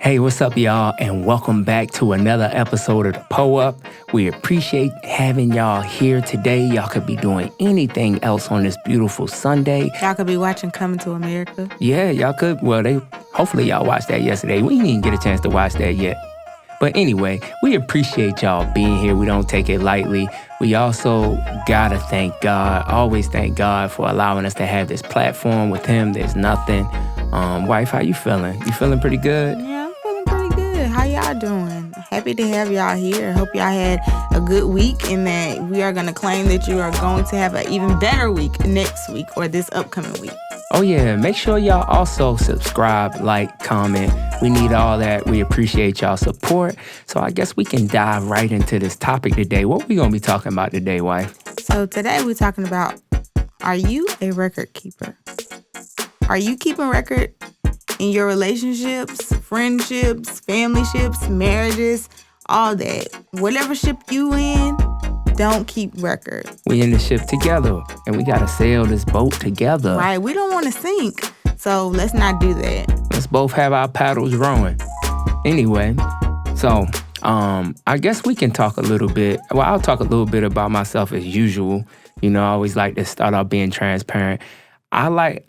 Hey, what's up, y'all? And welcome back to another episode of the Powe. We appreciate having y'all here today. Y'all could be doing anything else on this beautiful Sunday. Y'all could be watching Coming to America. Yeah, y'all could. Well, hopefully y'all watched that yesterday. We didn't even get a chance to watch that yet. But anyway, we appreciate y'all being here. We don't take it lightly. We also gotta thank God, always thank God for allowing us to have this platform. With him, there's nothing. Wife, how you feeling? You feeling pretty good? Yeah, I'm feeling pretty good. How y'all doing? Happy to have y'all here. Hope y'all had a good week and that we are going to claim that you are going to have an even better week next week or this upcoming week. Oh, yeah. Make sure y'all also subscribe, like, comment. We need all that. We appreciate y'all support. So I guess we can dive right into this topic today. What we going to be talking about today, wife? So today we're talking about, are you a record keeper? Are you keeping record in your relationships, friendships, family ships, marriages, all that? Whatever ship you in, don't keep record. We in the ship together, and we got to sail this boat together. Right. We don't want to sink, so let's not do that. Let's both have our paddles rowing. Anyway, so I guess we can talk a little bit. Well, I'll talk a little bit about myself as usual. You know, I always like to start out being transparent. I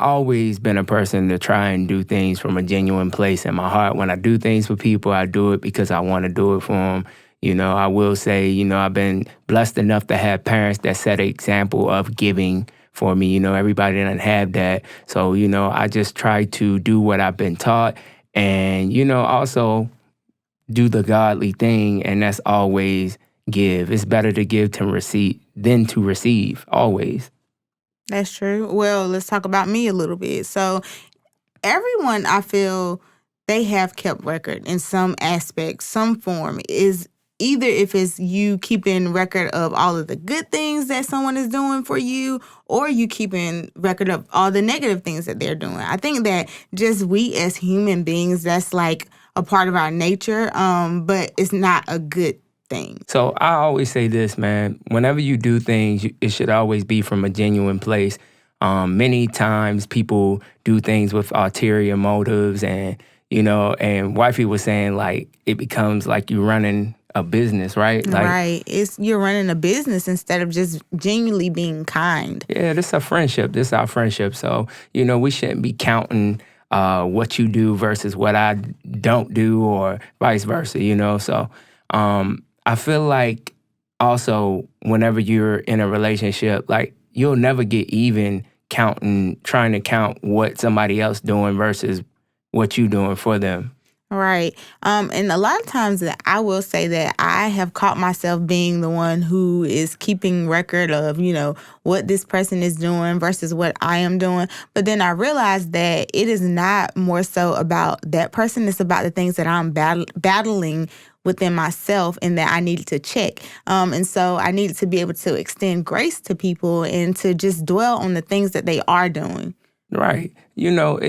always been a person to try and do things from a genuine place in my heart. When I do things for people, I do it because I want to do it for them. You know, I will say, you know, I've been blessed enough to have parents that set an example of giving for me. You know, everybody doesn't have that. So, you know, I just try to do what I've been taught and, you know, also do the godly thing. And that's always give. It's better to give than to receive, always. That's true. Well, let's talk about me a little bit. So everyone, I feel, they have kept record in some aspect, some form. Is either if it's you keeping record of all of the good things that someone is doing for you, or you keeping record of all the negative things that they're doing. I think that just we as human beings, that's like a part of our nature, but it's not a good thing. So I always say this, man. Whenever you do things, it should always be from a genuine place. Many times people do things with ulterior motives, and you know. And wifey was saying like it becomes like you running a business, right? Like, right. You're running a business instead of just genuinely being kind. Yeah, this is a friendship. This is our friendship. So you know, we shouldn't be counting what you do versus what I don't do, or vice versa. You know, so. I feel like also whenever you're in a relationship, like you'll never get even trying to count what somebody else doing versus what you doing for them. Right. And a lot of times I will say that I have caught myself being the one who is keeping record of, you know, what this person is doing versus what I am doing. But then I realized that it is not more so about that person. It's about the things that I'm battling within myself and that I needed to check. And so I needed to be able to extend grace to people and to just dwell on the things that they are doing. Right. You know,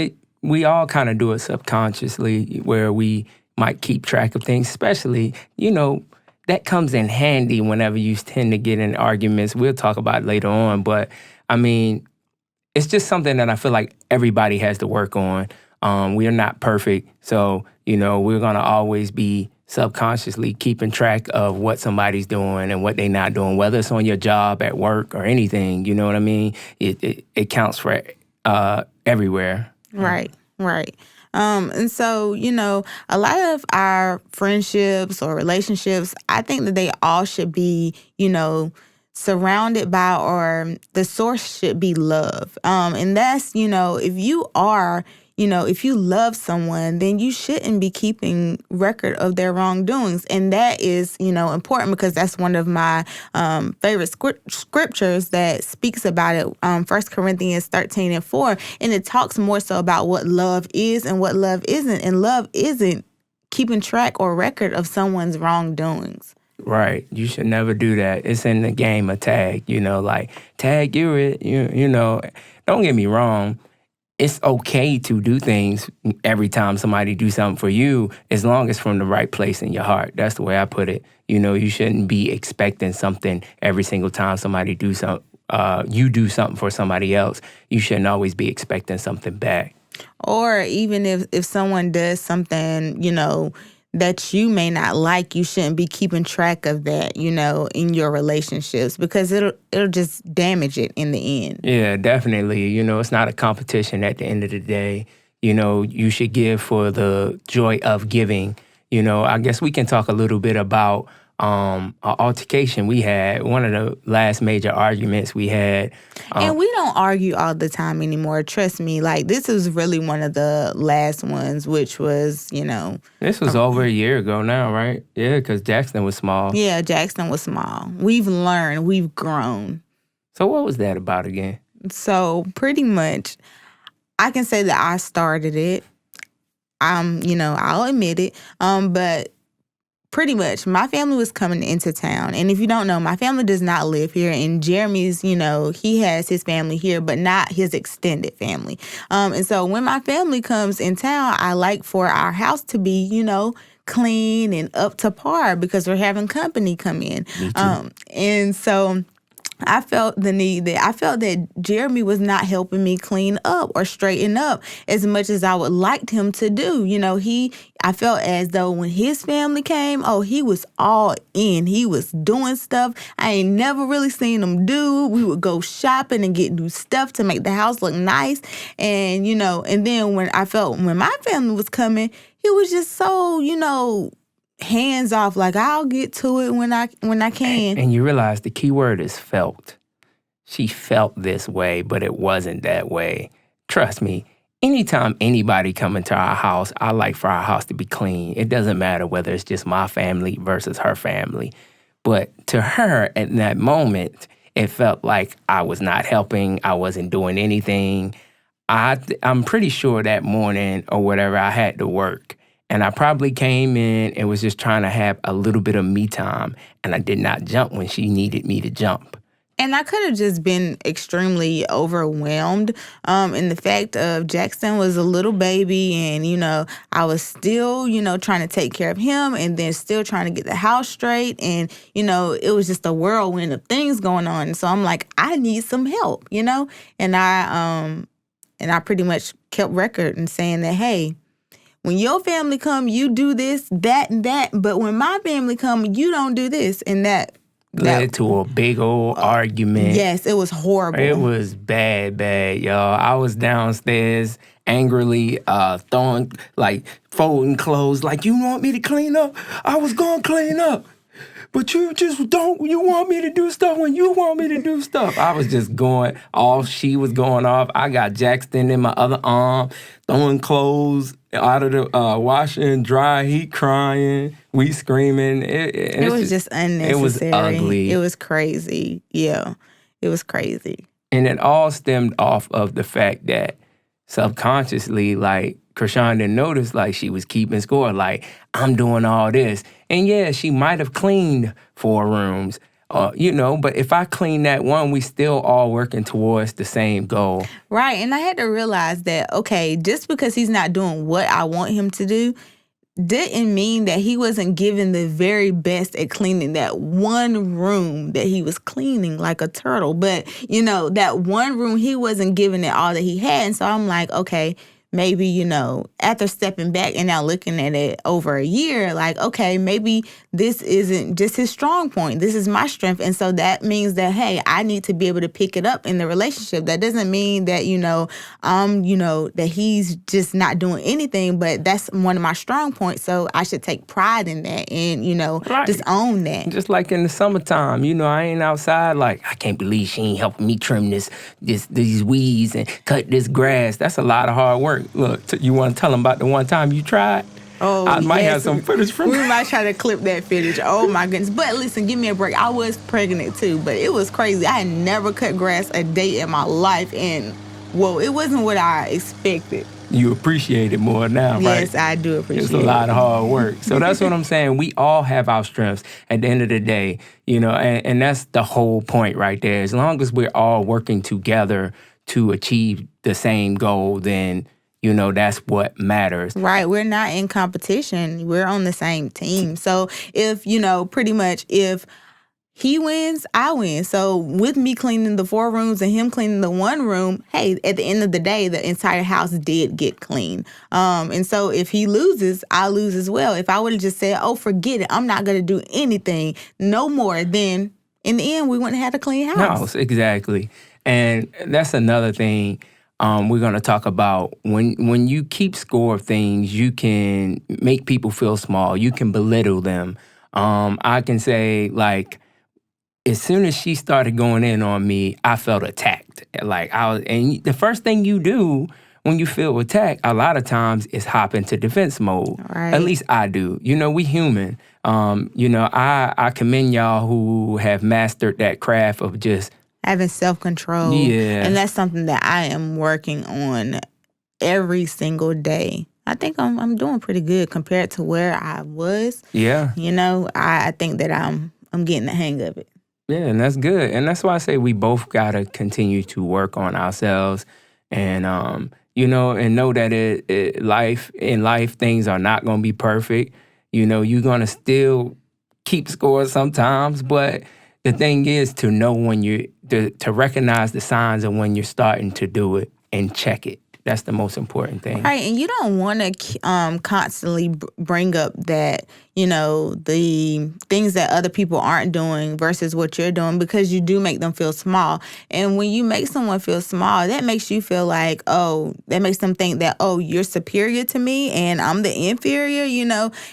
we all kind of do it subconsciously where we might keep track of things, especially, you know, that comes in handy whenever you tend to get in arguments. We'll talk about it later on. But, I mean, it's just something that I feel like everybody has to work on. We are not perfect. So, you know, we're going to always be subconsciously keeping track of what somebody's doing and what they're not doing, whether it's on your job, at work, or anything. You know what I mean? It counts for everywhere. Right. And so, you know, a lot of our friendships or relationships, I think that they all should be, you know, surrounded by, or the source should be love. And that's, you know, if you love someone, then you shouldn't be keeping record of their wrongdoings. And that is, you know, important because that's one of my favorite scriptures that speaks about it, 1 Corinthians 13:4. And it talks more so about what love is and what love isn't. And love isn't keeping track or record of someone's wrongdoings. Right. You should never do that. It's in the game of tag, you know, like tag you know, don't get me wrong. It's okay to do things every time somebody do something for you, as long as from the right place in your heart. That's the way I put it. You know, you shouldn't be expecting something every single time somebody do something. You do something for somebody else. You shouldn't always be expecting something back. Or even if someone does something, that you may not like, you shouldn't be keeping track of that, in your relationships, because it'll just damage it in the end. Yeah, definitely. It's not a competition at the end of the day. You should give for the joy of giving. I guess we can talk a little bit about an altercation we had, one of the last major arguments we had. And we don't argue all the time anymore. Trust me. Like, this was really one of the last ones, which was, This was over a year ago now, right? Yeah, because Jackson was small. Yeah, Jackson was small. We've learned. We've grown. So what was that about again? So pretty much, I can say that I started it. I'll admit it. But pretty much, my family was coming into town. And if you don't know, my family does not live here. And Jeremy's, he has his family here, but not his extended family. And so when my family comes in town, I like for our house to be, clean and up to par, because we're having company come in. Me too. And so I felt that Jeremy was not helping me clean up or straighten up as much as I would like him to do. I felt as though when his family came, he was all in. He was doing stuff I ain't never really seen him do. We would go shopping and get new stuff to make the house look nice. And, and then when my family was coming, he was just so, hands off, like, I'll get to it when I can. And you realize the key word is felt. She felt this way, but it wasn't that way. Trust me, anytime anybody come into our house, I like for our house to be clean. It doesn't matter whether it's just my family versus her family. But to her, at that moment, it felt like I was not helping. I wasn't doing anything. I'm pretty sure that morning or whatever, I had to work. And I probably came in and was just trying to have a little bit of me time. And I did not jump when she needed me to jump. And I could have just been extremely overwhelmed. In the fact of Jackson was a little baby, and, I was still, trying to take care of him, and then still trying to get the house straight. And, it was just a whirlwind of things going on. And so I'm like, I need some help, And I pretty much kept record and saying that, hey, when your family come, you do this, that, and that. But when my family come, you don't do this and that. Led to a big old argument. Yes, it was horrible. It was bad, y'all. I was downstairs angrily folding clothes. Like, you want me to clean up? I was going to clean up. But you want me to do stuff when you want me to do stuff. I was just going off. She was going off. I got Jackson in my other arm, throwing clothes out of the washer and dry. He crying. We screaming. It was just unnecessary. It was ugly. It was crazy. Yeah, it was crazy. And it all stemmed off of the fact that subconsciously, like, Krishon didn't notice, like, she was keeping score, like, I'm doing all this. And yeah, she might have cleaned 4 rooms, but if I clean that one, we still all working towards the same goal. Right, and I had to realize that, okay, just because he's not doing what I want him to do, didn't mean that he wasn't giving the very best at cleaning that one room that he was cleaning like a turtle. But, that one room, he wasn't giving it all that he had. And so I'm like, okay, maybe, after stepping back and now looking at it over a year, like, okay, maybe this isn't just his strong point. This is my strength. And so that means that, hey, I need to be able to pick it up in the relationship. That doesn't mean that, that he's just not doing anything, but that's one of my strong points. So I should take pride in that and, Right. Just own that. Just like in the summertime, I ain't outside like, I can't believe she ain't helping me trim these weeds and cut this grass. That's a lot of hard work. Look, you want to tell them about the one time you tried? Oh, I might have some footage from We might try to clip that footage. Oh, my goodness. But listen, give me a break. I was pregnant, too, but it was crazy. I had never cut grass a day in my life, and, it wasn't what I expected. You appreciate it more now, right? Yes, I do appreciate it. It's a lot of hard work. So that's what I'm saying. We all have our strengths at the end of the day, and that's the whole point right there. As long as we're all working together to achieve the same goal, then that's what matters. Right. We're not in competition. We're on the same team. So if, pretty much if he wins, I win. So with me cleaning the 4 rooms and him cleaning the 1 room, hey, at the end of the day, the entire house did get clean. And so if he loses, I lose as well. If I would have just said, oh, forget it, I'm not going to do anything, no more, then in the end, we wouldn't have had a clean house. No, exactly. And that's another thing we're going to talk about. When you keep score of things, you can make people feel small. You can belittle them. I can say, like, as soon as she started going in on me, I felt attacked. Like, and the first thing you do when you feel attacked, a lot of times is hop into defense mode. Right. At least I do. We human. I commend y'all who have mastered that craft of just having self-control. Yeah. And that's something that I am working on every single day. I think I'm doing pretty good compared to where I was. Yeah. I think that I'm getting the hang of it. Yeah, and that's good. And that's why I say we both got to continue to work on ourselves and, and know that in life, things are not going to be perfect. You're going to still keep score sometimes, but the thing is to know when to recognize the signs of when you're starting to do it and check it. That's the most important thing. Right, and you don't want to constantly bring up that, the things that other people aren't doing versus what you're doing, because you do make them feel small. And when you make someone feel small, that makes you feel like, that makes them think that, you're superior to me and I'm the inferior,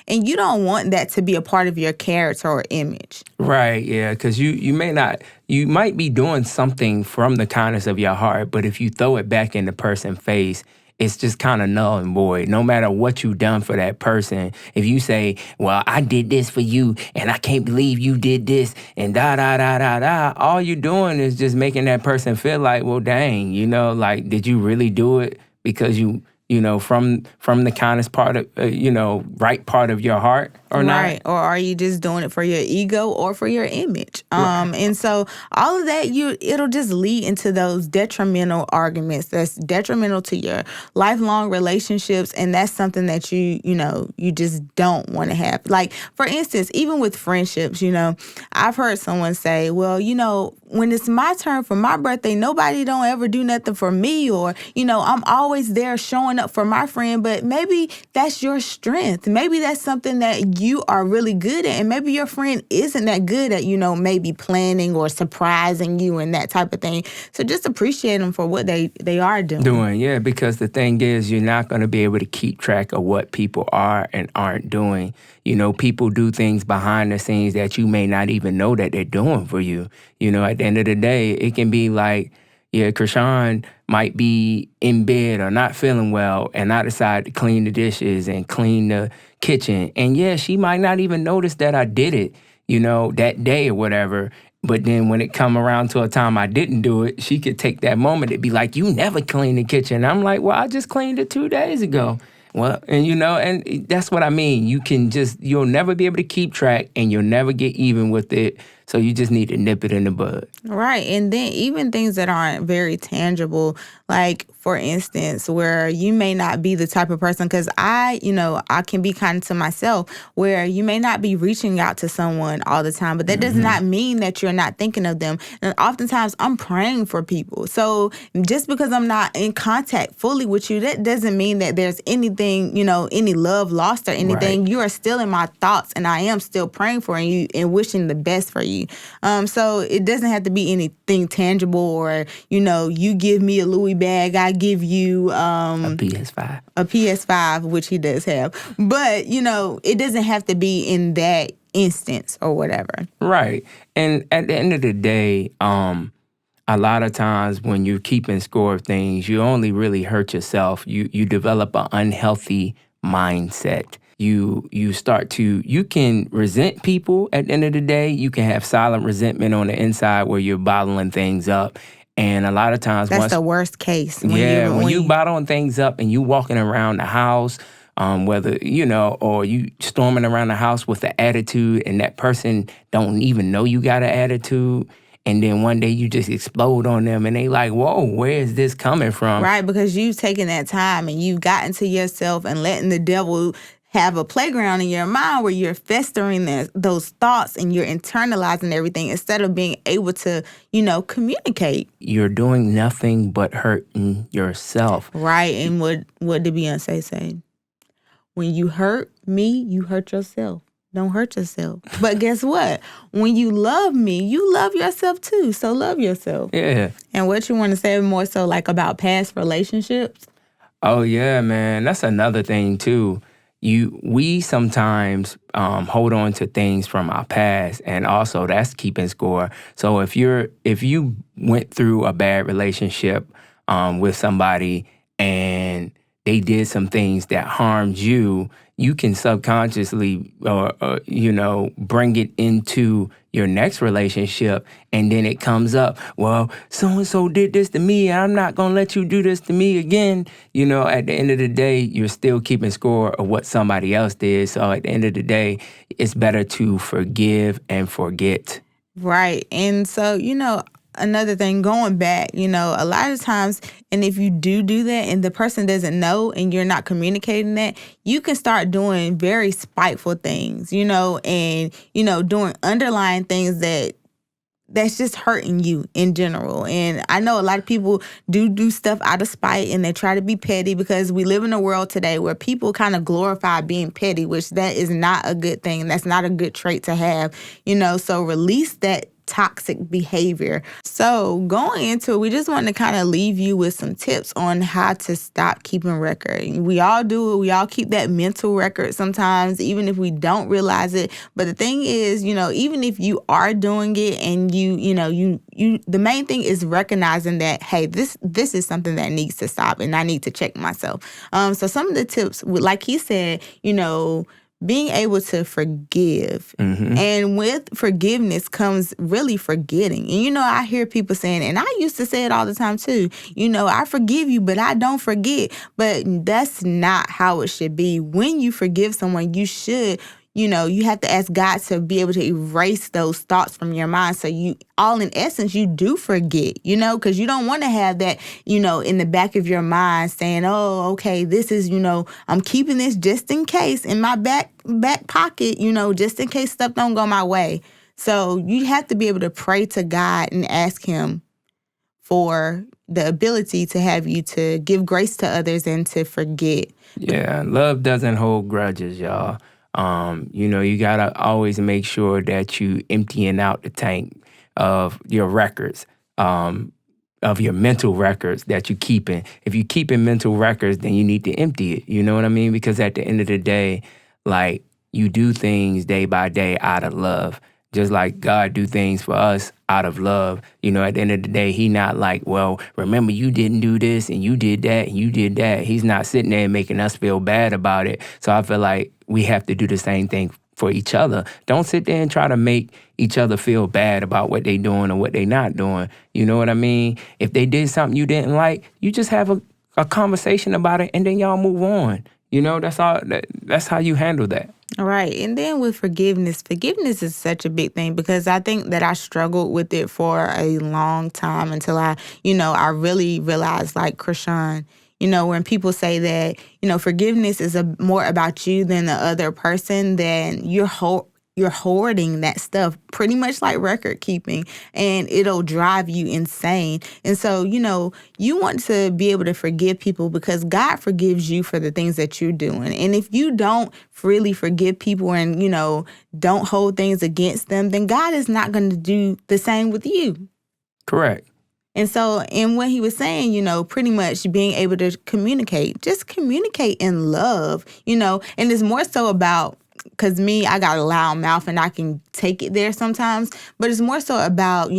and you don't want that to be a part of your character or image. Right, yeah, because you might be doing something from the kindness of your heart, but if you throw it back in the person's face, it's just kind of null and void. No matter what you've done for that person, if you say, well, I did this for you, and I can't believe you did this, and da-da-da-da-da, all you're doing is just making that person feel like, well, dang, like, did you really do it because from the kindest part of, right part of your heart or not? Right. Or are you just doing it for your ego or for your image? Right. And so all of that, it'll just lead into those detrimental arguments that's detrimental to your lifelong relationships. And that's something that you just don't want to have. Like, for instance, even with friendships, I've heard someone say, well, when it's my turn for my birthday, nobody don't ever do nothing for me, or, I'm always there showing up for my friend. But maybe that's your strength. Maybe that's something that you are really good at, and maybe your friend isn't that good at, maybe planning or surprising you and that type of thing. So just appreciate them for what they are doing. Yeah, because the thing is, you're not going to be able to keep track of what people are and aren't doing. People do things behind the scenes that you may not even know that they're doing for you. At the end of the day, it can be like, yeah, Krishon might be in bed or not feeling well, and I decide to clean the dishes and clean the kitchen. And yeah, she might not even notice that I did it, that day or whatever. But then when it come around to a time I didn't do it, she could take that moment to be like, you never cleaned the kitchen. I'm like, well, I just cleaned it 2 days ago. Well, and and that's what I mean. You'll never be able to keep track, and you'll never get even with it. So you just need to nip it in the bud. Right. And then even things that aren't very tangible, like, for instance, where you may not be the type of person, because I can be kind to myself, where you may not be reaching out to someone all the time, but that does not mean that you're not thinking of them. And oftentimes I'm praying for people. So just because I'm not in contact fully with you, that doesn't mean that there's anything, any love lost or anything. Right. You are still in my thoughts, and I am still praying for you and wishing the best for you. So it doesn't have to be anything tangible, or, you give me a Louis bag, I give you a PS5. A PS5, which he does have. But, it doesn't have to be in that instance or whatever. Right. And at the end of the day, a lot of times when you're keeping score of things, you only really hurt yourself. You develop an unhealthy mindset. You can resent people at the end of the day. You can have silent resentment on the inside where you're bottling things up. And a lot of times... That's the worst case. When you bottling things up and you walking around the house, whether, or you storming around the house with an attitude, and that person don't even know you got an attitude, and then one day you just explode on them and they like, whoa, where is this coming from? Right, because you've taken that time and you've gotten to yourself and letting the devil have a playground in your mind where you're festering those thoughts and you're internalizing everything instead of being able to, communicate. You're doing nothing but hurting yourself. Right. And what did Beyonce say? When you hurt me, you hurt yourself. Don't hurt yourself. But guess what? When you love me, you love yourself too. So love yourself. Yeah. And what you want to say more so like about past relationships? Oh, yeah, man. That's another thing, too. We sometimes hold on to things from our past, and also that's keeping score. So if you went through a bad relationship with somebody and they did some things that harmed you, you can subconsciously bring it into your next relationship, and then it comes up, well, so-and-so did this to me, and I'm not going to let you do this to me again. At the end of the day, you're still keeping score of what somebody else did. So at the end of the day, it's better to forgive and forget. Right. And so, another thing, going back, a lot of times, and if you do that and the person doesn't know and you're not communicating that, you can start doing very spiteful things, and, doing underlying things that's just hurting you in general. And I know a lot of people do stuff out of spite and they try to be petty because we live in a world today where people kind of glorify being petty, which that is not a good thing. That's not a good trait to have, so release that toxic behavior. So going into it, we just want to kind of leave you with some tips on how to stop keeping record. We all do it. We all keep that mental record sometimes, even if we don't realize it. But the thing is, even if you are doing it and you the main thing is recognizing that, hey, this is something that needs to stop and I need to check myself. So some of the tips, like he said, being able to forgive. Mm-hmm. And with forgiveness comes really forgetting. And, I hear people saying, and I used to say it all the time too, I forgive you, but I don't forget. But that's not how it should be. When you forgive someone, you should, you have to ask God to be able to erase those thoughts from your mind. So in essence, you do forget, because you don't want to have that, in the back of your mind saying, oh, okay, this is, I'm keeping this just in case in my back pocket, just in case stuff don't go my way. So you have to be able to pray to God and ask him for the ability to have you to give grace to others and to forget. Yeah, love doesn't hold grudges, y'all. You gotta always make sure that you emptying out the tank of your records, of your mental records that you're keeping. If you're keeping mental records, then you need to empty it. You know what I mean? Because at the end of the day, like, you do things day by day out of love. Just like God do things for us out of love. At the end of the day, he not like, well, remember you didn't do this and you did that and you did that. He's not sitting there making us feel bad about it. So I feel like we have to do the same thing for each other. Don't sit there and try to make each other feel bad about what they doing or what they not doing. You know what I mean? If they did something you didn't like, you just have a conversation about it and then y'all move on. That's all. That's how you handle that. All right. And then with forgiveness is such a big thing because I think that I struggled with it for a long time until I really realized, like Krishon, when people say that, forgiveness is more about you than the other person, then you're hoarding that stuff, pretty much like record keeping, and it'll drive you insane. And so, you want to be able to forgive people because God forgives you for the things that you're doing. And if you don't freely forgive people and, don't hold things against them, then God is not going to do the same with you. Correct. And so, and what he was saying, pretty much being able to just communicate in love, and it's more so about, because I got a loud mouth and I can take it there sometimes, but it's more so about,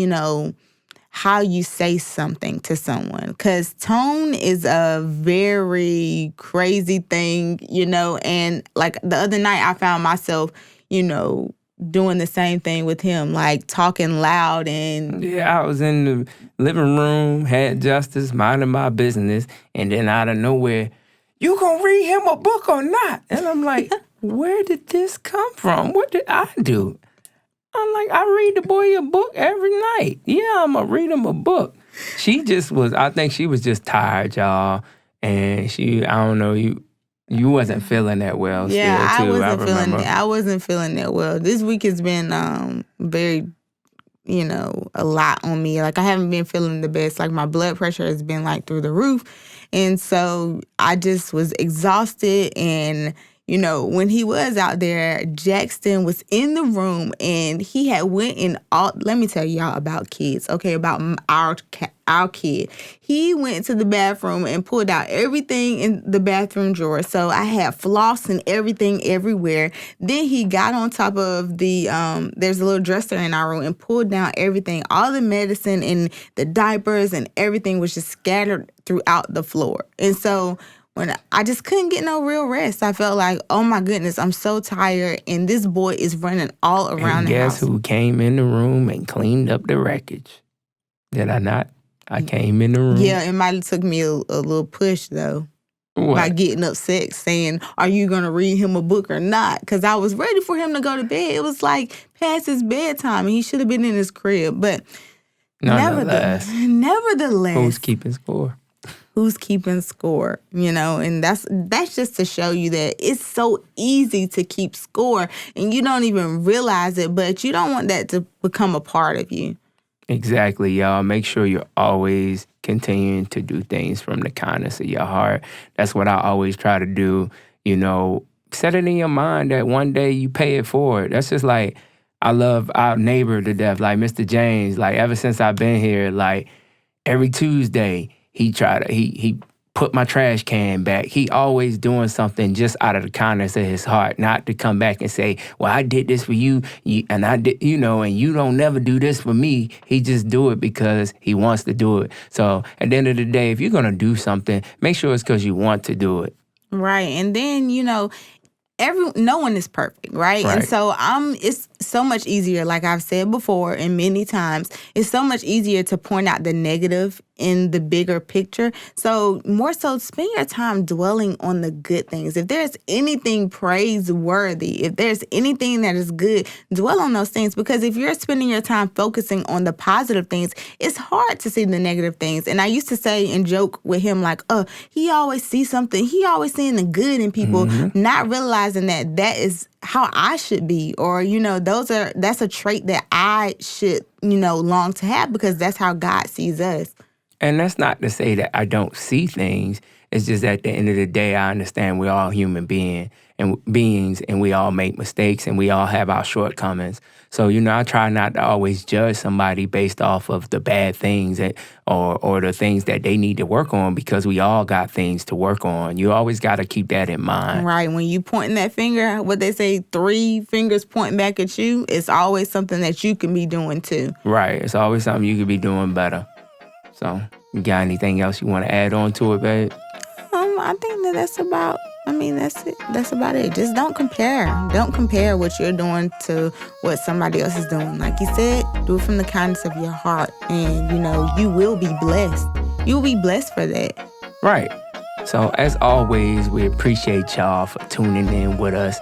how you say something to someone. Because tone is a very crazy thing, and like the other night I found myself, doing the same thing with him, like talking loud and... Yeah, I was in the living room, had Justice, minding my business, and then out of nowhere, you gonna read him a book or not? And I'm like, where did this come from? What did I do? I'm like, I read the boy a book every night. Yeah, I'm gonna read him a book. I think she was just tired, y'all. And I don't know, You wasn't feeling that well still, too. I remember. I wasn't feeling that well. This week has been very, a lot on me. Like, I haven't been feeling the best. Like, my blood pressure has been like through the roof. And so I just was exhausted. And, when he was out there, Jackson was in the room and he had went in all, let me tell y'all about kids, okay, about our kid. He went to the bathroom and pulled out everything in the bathroom drawer. So I had floss and everything everywhere. Then he got on top of the, there's a little dresser in our room, and pulled down everything. All the medicine and the diapers and everything was just scattered throughout the floor. And so when I just couldn't get no real rest, I felt like, oh my goodness, I'm so tired, and this boy is running all around the house. Guess who came in the room and cleaned up the wreckage? Did I not? I came in the room. Yeah, it might have took me a little push, though. What? By getting upset, saying, are you going to read him a book or not? Because I was ready for him to go to bed. It was like past his bedtime, and he should have been in his crib. But nevertheless, who's keeping score? Who's keeping score, and that's just to show you that it's so easy to keep score and you don't even realize it, but you don't want that to become a part of you. Exactly, y'all. Make sure you're always continuing to do things from the kindness of your heart. That's what I always try to do. Set it in your mind that one day you pay it forward. That's just like, I love our neighbor to death, like Mr. James. Like, ever since I've been here, like every Tuesday, he put my trash can back. He always doing something just out of the kindness of his heart, not to come back and say, well, I did this for you, and I did, and you don't never do this for me. He just do it because he wants to do it. So at the end of the day, if you're going to do something, make sure it's because you want to do it. Right. And then, no one is perfect, right? And so it's so much easier, like I've said before and many times, it's so much easier to point out the negative in the bigger picture. So more so, spend your time dwelling on the good things. If there's anything praiseworthy, if there's anything that is good, dwell on those things. Because if you're spending your time focusing on the positive things, it's hard to see the negative things. And I used to say and joke with him like, he always sees something. He always seeing the good in people, not realizing that is how I should be, or that's a trait that I should long to have, because that's how God sees us. And that's not to say that I don't see things. It's just at the end of the day, I understand we're all human beings, and we all make mistakes, and we all have our shortcomings. So, I try not to always judge somebody based off of the bad things or the things that they need to work on, because we all got things to work on. You always got to keep that in mind. Right. When you pointing that finger, what they say, 3 fingers pointing back at you, it's always something that you can be doing too. Right. It's always something you could be doing better. So, you got anything else you want to add on to it, babe? I think that's about it. That's about it. Just don't compare. Don't compare what you're doing to what somebody else is doing. Like you said, do it from the kindness of your heart. And, you will be blessed. You'll be blessed for that. Right. So, as always, we appreciate y'all for tuning in with us.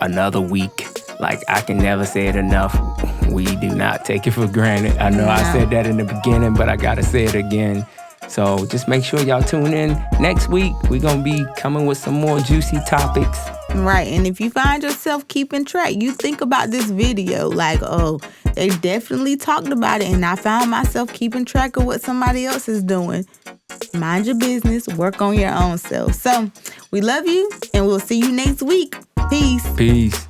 Another week. Like, I can never say it enough. We do not take it for granted. I know I said that in the beginning, but I got to say it again. So just make sure y'all tune in next week. We're going to be coming with some more juicy topics. Right. And if you find yourself keeping track, you think about this video like, they definitely talked about it, and I found myself keeping track of what somebody else is doing. Mind your business. Work on your own self. So we love you, and we'll see you next week. Peace. Peace.